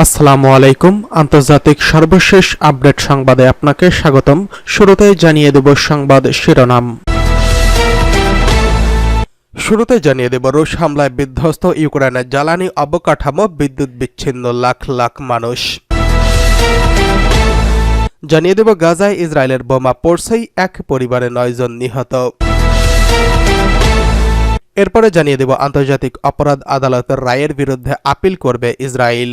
আসসালামু আলাইকুম। আন্তর্জাতিক সর্বশেষ আপডেট সংবাদে আপনাকে স্বাগতম। শুরুতেই জানিয়ে দেব সংবাদ শিরোনাম। রুশ হামলায় বিধ্বস্ত ইউক্রেনের জ্বালানি অবকাঠামো, বিদ্যুৎ বিচ্ছিন্ন লাখ লাখ মানুষ। জানিয়ে দেব গাজায় ইসরায়েলের বোমা পড়ছেই এক পরিবারে 9 জন নিহত। এরপরে জানিয়ে দেব আন্তর্জাতিক অপরাধ আদালতের রায়ের বিরুদ্ধে আপিল করবে ইসরায়েল।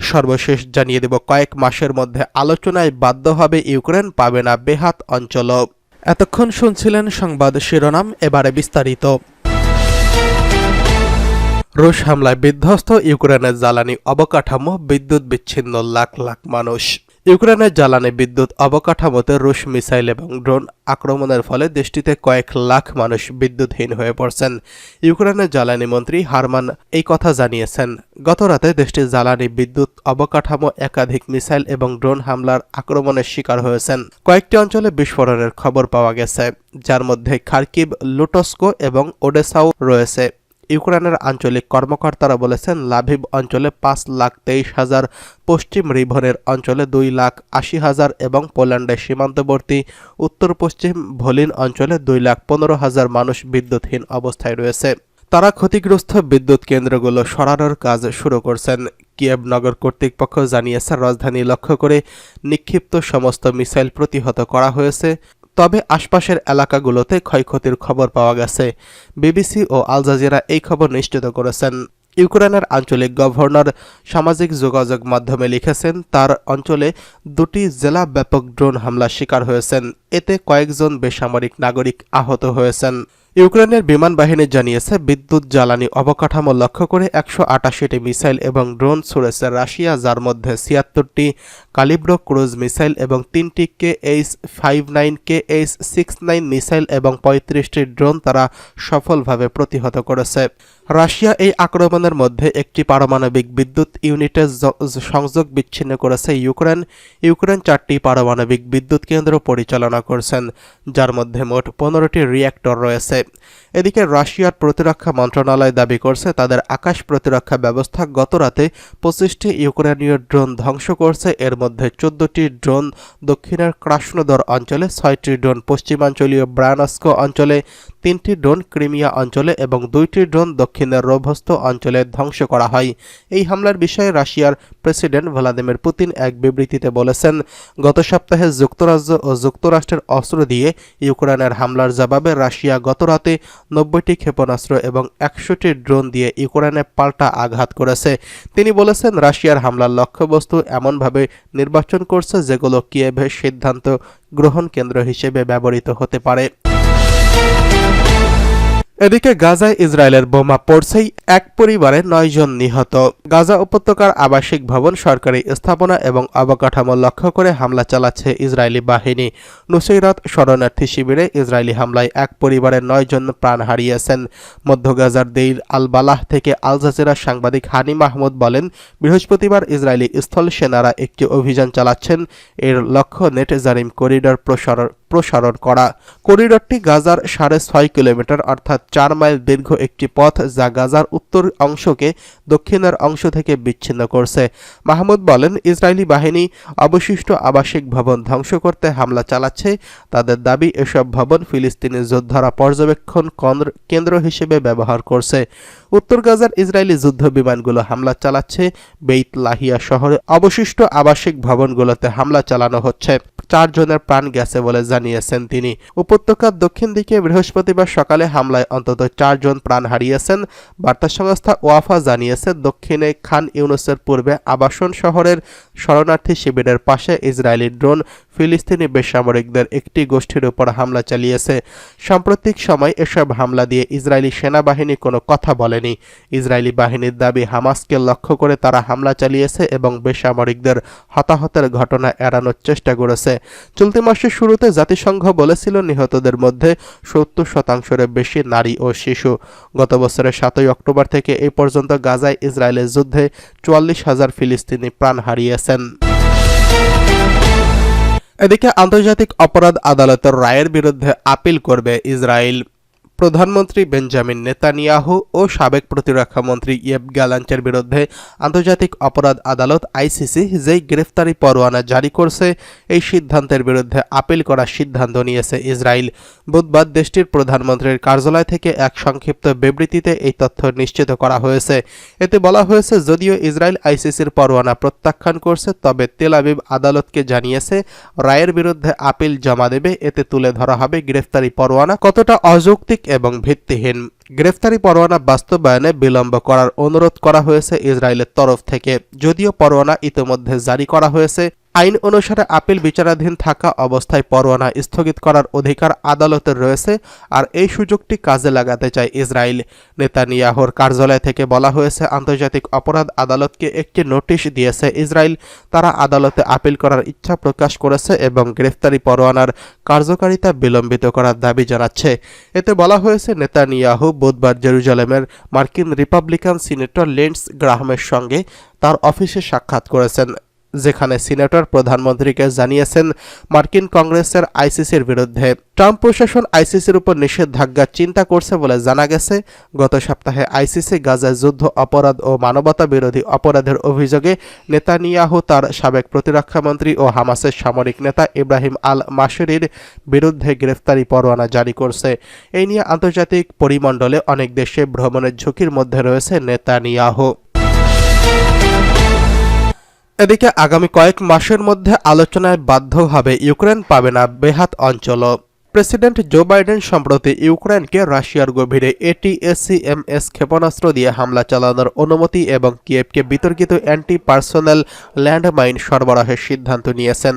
সর্বশেষ জানিয়ে দেব কয়েক মাসের মধ্যে আলোচনায় বাধ্য হবে ইউক্রেন, পাবে না বেহাত অঞ্চল। এতক্ষণ শুনছিলেন সংবাদ শিরোনাম, এবারে বিস্তারিত। রুশ হামলায় বিধ্বস্ত ইউক্রেনের জ্বালানি অবকাঠামো, বিদ্যুৎ বিচ্ছিন্ন লাখ লাখ মানুষ। ইউক্রেনের জ্বালানি বিদ্যুৎ অবকাঠামোতে রুশ মিসাইল এবং ড্রোন আক্রমণের ফলে দেশটিতে কয়েক লাখ মানুষ বিদ্যুৎহীন হয়ে পড়ছেন। ইউক্রেনের জ্বালানি মন্ত্রী হারমান এই কথা জানিয়েছেন। গতরাতে দেশটির জ্বালানি বিদ্যুৎ অবকাঠামো একাধিক মিসাইল এবং ড্রোন হামলার আক্রমণের শিকার হয়েছেন। কয়েকটি অঞ্চলে বিস্ফোরণের খবর পাওয়া গেছে, যার মধ্যে খার্কিভ, লুটস্কো এবং ওডেসাও রয়েছে। ইউক্রেনের আঞ্চলিক কর্মকর্তারা বলেছেন, লাভিভ অঞ্চলে 5,23,000, পশ্চিম রিভনের অঞ্চলে 2,80,000 এবং পোল্যান্ডের সীমান্তবর্তী উত্তর পশ্চিম ভলিন অঞ্চলে 2,15,000 মানুষ বিদ্যুৎহীন অবস্থায় রয়েছে। তারা ক্ষতিগ্রস্ত বিদ্যুৎ কেন্দ্রগুলো সরানোর কাজ শুরু করছেন। কিয়েভ নগর কর্তৃপক্ষ জানিয়েছে, রাজধানী লক্ষ্য করে নিক্ষিপ্ত সমস্ত মিসাইল প্রতিহত করা হয়েছে, তবে আশপাশের এলাকাগুলোতে ক্ষয়ক্ষতির খবর পাওয়া গেছে। বিবিসি ও আল জাজিরা এই খবর নিশ্চিত করেছেন। ইউক্রেনের আঞ্চলিক গভর্নর সামাজিক যোগাযোগ মাধ্যমে লিখেছেন, তার অঞ্চলে 2টি জেলা ব্যাপক ড্রোন হামলার শিকার হয়েছেন। এতে কয়েকজন বেসামরিক নাগরিক আহত হয়েছেন। ইউক্রেনের বিমান বাহিনী জানিয়েছে, বিদ্যুৎ জ্বালানি অবকাঠামো লক্ষ্য করে 188টি মিসাইল এবং ড্রোন ছুড়েছে রাশিয়া, যার মধ্যে 76টি কালিব্রো ক্রুজ মিসাইল এবং 3টি KH-59, KH-69 মিসাইল এবং 35টি ড্রোন তারা সফলভাবে প্রতিহত করেছে। রাশিয়া এই আক্রমণের মধ্যে একটি পারমাণবিক বিদ্যুৎ ইউনিটের সংযোগ বিচ্ছিন্ন করেছে। ইউক্রেন 4টি পারমাণবিক বিদ্যুৎ কেন্দ্র পরিচালনা করছেন, যার মধ্যে মোট 15টি রিঅ্যাক্টর রয়েছে। এদিকে রাশিয়ার প্রতিরক্ষা মন্ত্রণালয় দাবি করছে, তাদের আকাশ প্রতিরক্ষা ব্যবস্থা গতরাতে 25টি ইউক্রেনীয় ড্রোন ধ্বংস করছে। এর মধ্যে 14টি ড্রোন দক্ষিণের ক্রাসনোদর অঞ্চলে, 6টি ড্রোন পশ্চিমাঞ্চলীয় ব্রায়ানস্ক অঞ্চলে, 3টি ড্রোন ক্রিমিয়া অঞ্চলে এবং 2টি ড্রোন দক্ষিণের রোভস্ত অঞ্চলে ধ্বংস করা হয়। এই হামলার বিষয়ে রাশিয়ার প্রেসিডেন্ট ভ্লাদিমির পুতিন এক বিবৃতিতে বলেছেন, গত সপ্তাহে যুক্তরাজ্য ও যুক্তরাষ্ট্রের অস্ত্র দিয়ে ইউক্রেনের হামলার জবাবে রাশিয়া গতরাতে 90টি ক্ষেপণাস্ত্র এবং 100টি ড্রোন দিয়ে ইউক্রেনে পাল্টা আঘাত করেছে। তিনি বলেছেন, রাশিয়ার হামলার লক্ষ্যবস্তু এমনভাবে নির্বাচন করছে যেগুলো কিয়েভের সিদ্ধান্ত গ্রহণ কেন্দ্র হিসেবে ব্যবহৃত হতে পারে। এদিকে গাজায় ইসরায়েলের বোমা পড়ছেই এক পরিবারে 9 জন নিহত। গাজা উপত্যকার আবাসিক ভবন, সরকারি স্থাপনা এবং অবকাঠামো লক্ষ্য করে হামলা চালাচ্ছে ইসরায়েলি বাহিনী। নুসৈরাত শরণার্থী শিবিরে ইসরায়েলি হামলায় এক পরিবারের 9 জন প্রাণ হারিয়েছেন। মধ্য গাজার দেইর আল বালাহ থেকে আল জাজিরার সাংবাদিক হানি মাহমুদ বলেন, বৃহস্পতিবার ইসরায়েলি স্থল সেনারা একটি অভিযান চালাচ্ছেন। এর লক্ষ্য নেট জারিম করিডর প্রসারণ করা। করিডরটি গাজার 6.5 কিলোমিটার অর্থাৎ 4 মাইল দীর্ঘ একটি পথ, যা গাজার উত্তর অংশকে দক্ষিণের অংশ থেকে বিচ্ছিন্ন করছে। মাহমুদ বলেন, ইসরায়েলি বাহিনী অবশিষ্ট আবাসিক ভবন ধ্বংস করতে হামলা চালাচ্ছে। তাদের দাবি, এসব ভবন ফিলিস্তিনি যোদ্ধারা পর্যবেক্ষণ কেন্দ্র হিসেবে ব্যবহার করছে। উত্তর গাজার ইসরায়েলি যুদ্ধ বিমানগুলো হামলা চালাচ্ছে। বেইত লাহিয়া শহরে অবশিষ্ট আবাসিক ভবনগুলোতে হামলা চালানো হচ্ছে। 4 জনের প্রাণ গেছে বলে জানিয়েছেন তিনি। উপত্যকার দক্ষিণ দিকে বৃহস্পতিবার সকালে হামলায় অন্তত 4 জন প্রাণ হারিয়েছেন। বার্তা সংস্থা ওয়াফা জানিয়েছে, দক্ষিণে খান ইউনুসের পূর্বে আবাসন শহরের শরণার্থী শিবিরের পাশে ইসরায়েলি ড্রোন ফিলিস্তিনি বেসামরিকদের একটি গোষ্ঠীর উপর হামলা চালিয়েছে। সাম্প্রতিক সময় এসব হামলা দিয়ে ইসরায়েলি সেনাবাহিনী কোনো কথা বলেনি। ইসরায়েলি বাহিনীর দাবি, হামাসকে লক্ষ্য করে তারা হামলা চালিয়েছে এবং বেসামরিকদের হতাহতের ঘটনা এড়ানোর চেষ্টা করেছে। চলতি মাসের শুরুতে জাতিসংঘ বলেছিল, নিহতদের মধ্যে 70% বেশি নারী ও শিশু। গত বছরের 7 অক্টোবর থেকে এই পর্যন্ত গাজায় ইসরায়েলের যুদ্ধে 44,000 ফিলিস্তিনি প্রাণ হারিয়েছেন। এদিকে আন্তর্জাতিক অপরাধ আদালতের রায়ের বিরুদ্ধে আপিল করবে ইসরায়েল। প্রধানমন্ত্রী বেঞ্জামিন নেতানিয়াহু ও সাবেক প্রতিরক্ষা মন্ত্রী ইয়েভ গ্যালান্টের বিরুদ্ধে আন্তর্জাতিক অপরাধ আদালত আইসিসি যেই গ্রেফতারি পরোয়ানা জারি করছে, এই সিদ্ধান্তের বিরুদ্ধে আপিল করার সিদ্ধান্ত নিয়েছে ইসরায়েল। বুধবার দেশটির প্রধানমন্ত্রীর কার্যালয় থেকে এক সংক্ষিপ্ত বিবৃতিতে এই তথ্য নিশ্চিত করা হয়েছে। এতে বলা হয়েছে, যদিও ইসরায়েল আইসিসির পরোয়ানা প্রত্যাখ্যান করছে, তবে তেল আবিব আদালতকে জানিয়েছে রায়ের বিরুদ্ধে আপিল জমা দেবে। এতে তুলে ধরা হবে গ্রেফতারি পরোয়ানা কতটা অযৌক্তিক এবং ভিত্তিহীন। গ্রেফতারি পরোয়ানা বাস্তবায়নে বিলম্ব করার অনুরোধ করা হয়েছে ইসরায়েলের তরফ থেকে। যদিও পরোয়ানা ইতিমধ্যে জারি করা হয়েছে, আইন অনুসারে আপিল বিচারাধীন থাকা অবস্থায় পরোয়ানা স্থগিত করার অধিকার আদালতের রয়েছে, আর এই সুযোগটি কাজে লাগাতে চায় ইসরায়েল। নেতানিয়াহুর কার্যালয় থেকে বলা হয়েছে, আন্তর্জাতিক অপরাধ আদালতকে একটি নোটিশ দিয়েছে ইসরায়েল। তারা আদালতে আপিল করার ইচ্ছা প্রকাশ করেছে এবং গ্রেফতারি পরোয়ানার কার্যকারিতা বিলম্বিত করার দাবি জানাচ্ছে। এতে বলা হয়েছে, নেতানিয়াহু বুধবার জেরুজালেমের মার্কিন রিপাবলিকান সিনেটর লিন্ডসে গ্রাহামের সঙ্গে তার অফিসে সাক্ষাৎ করেছেন, যেখানে সিনেটর প্রধানমন্ত্রীকে জানিয়েছেন মার্কিন কংগ্রেসের আইসিসির বিরুদ্ধে ট্রাম্প প্রশাসন আইসিসির উপর নিষেধাজ্ঞা চিন্তা করছে বলে জানা গেছে। গত সপ্তাহে আইসিসি গাজায় যুদ্ধ অপরাধ ও মানবতা বিরোধী অপরাধের অভিযোগে নেতানিয়াহু তার সাবেক প্রতিরক্ষামন্ত্রী ও হামাসের সামরিক নেতা ইব্রাহিম আল মাসুরির বিরুদ্ধে গ্রেফতারি পরোয়ানা জারি করছে। এই নিয়ে আন্তর্জাতিক পরিমণ্ডলে অনেক দেশে ভ্রমণের ঝুঁকির মধ্যে রয়েছে নেতানিয়াহু। এদিকে আগামী কয়েক মাসের মধ্যে আলোচনায় বাধ্য হবে ইউক্রেন পাবে না বেহাত অঞ্চলও। প্রেসিডেন্ট জো বাইডেন সম্প্রতি ইউক্রেনকে রাশিয়ার গভীরে এটিএসিএমএস ক্ষেপণাস্ত্র দিয়ে হামলা চালানোর অনুমতি এবং কিয়েভকে বিতর্কিত অ্যান্টি পার্সোনাল ল্যান্ডমাইন সরবরাহের সিদ্ধান্ত নিয়েছেন।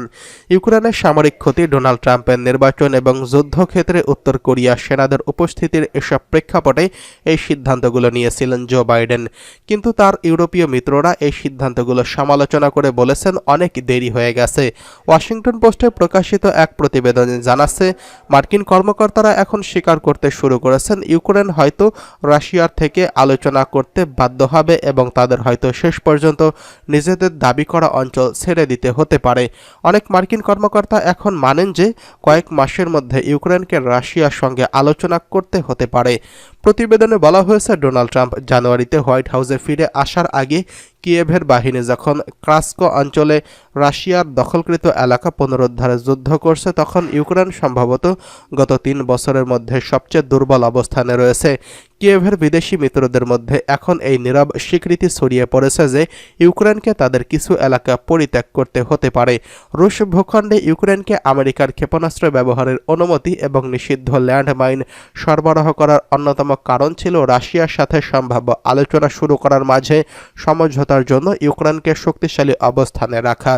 ইউক্রেনের সামরিক ক্ষতি, ডোনাল্ড ট্রাম্পের নির্বাচন এবং যুদ্ধক্ষেত্রে উত্তর কোরিয়ার সেনাদের উপস্থিতির এসব প্রেক্ষাপটে এই সিদ্ধান্তগুলো নিয়েছিলেন জো বাইডেন। কিন্তু তার ইউরোপীয় মিত্ররা এই সিদ্ধান্তগুলো সমালোচনা করে বলেছেন অনেক দেরি হয়ে গেছে। ওয়াশিংটন পোস্টে প্রকাশিত এক প্রতিবেদনে জানাচ্ছে, মার্কিন কর্মকর্তারা এখন স্বীকার করতে শুরু করেছেন ইউক্রেন হয়তো রাশিয়ার থেকে আলোচনা করতে বাধ্য হবে এবং তাদের হয়তো শেষ পর্যন্ত নিজেদের দাবি করা অঞ্চল ছেড়ে দিতে হতে পারে। অনেক মার্কিন কর্মকর্তা এখন মানেন যে কয়েক মাসের মধ্যে ইউক্রেনকে রাশিয়ার সঙ্গে আলোচনা করতে হতে পারে। প্রতিবেদনে বলা হয়েছে, ডোনাল্ড ট্রাম্প জানুয়ারিতে হোয়াইট হাউসে ফিরে আসার আগে কিয়েভের বাহিনী যখন ক্রাস্কো অঞ্চলে রাশিয়ার দখলকৃত এলাকা পুনরুদ্ধারে যুদ্ধ করছে, তখন ইউক্রেন সম্ভবত গত 3 বছরের মধ্যে সবচেয়ে দুর্বল অবস্থানে রয়েছে। কিয়েভের বিদেশি মিত্রদের মধ্যে এখন এই নীরব স্বীকৃতি ছড়িয়ে পড়েছে যে ইউক্রেনকে তাদের কিছু এলাকা পরিত্যাগ করতে হতে পারে। রুশ ভূখণ্ডে ইউক্রেনকে আমেরিকার ক্ষেপণাস্ত্র ব্যবহারের অনুমতি এবং নিষিদ্ধ ল্যান্ডমাইন সরবরাহ করার অন্যতম কারণ ছিল রাশিয়ার সাথে সম্ভাব্য আলোচনা শুরু করার মাঝে সমঝোতার জন্য ইউক্রেনকে শক্তিশালী অবস্থানে রাখা।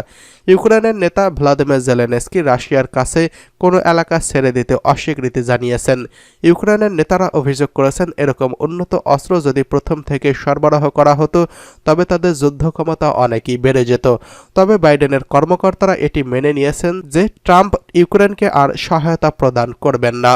ইউক্রেনের নেতা ভ্লাদিমির জেলেনস্কি রাশিয়ার কাছে কোনো এলাকা ছেড়ে দিতে অস্বীকৃতি জানিয়েছেন। ইউক্রেনের নেতারা অভিযোগ করেছেন, এরকম উন্নত অস্ত্র যদি প্রথম থেকে সরবরাহ করা হতো তবে তাদের যুদ্ধ ক্ষমতা অনেকই বেড়ে যেত। তবে বাইডেনের কর্মকর্তারা এটি মেনে নিয়েছেন যে ট্রাম্প ইউক্রেনকে আর সহায়তা প্রদান করবেন না।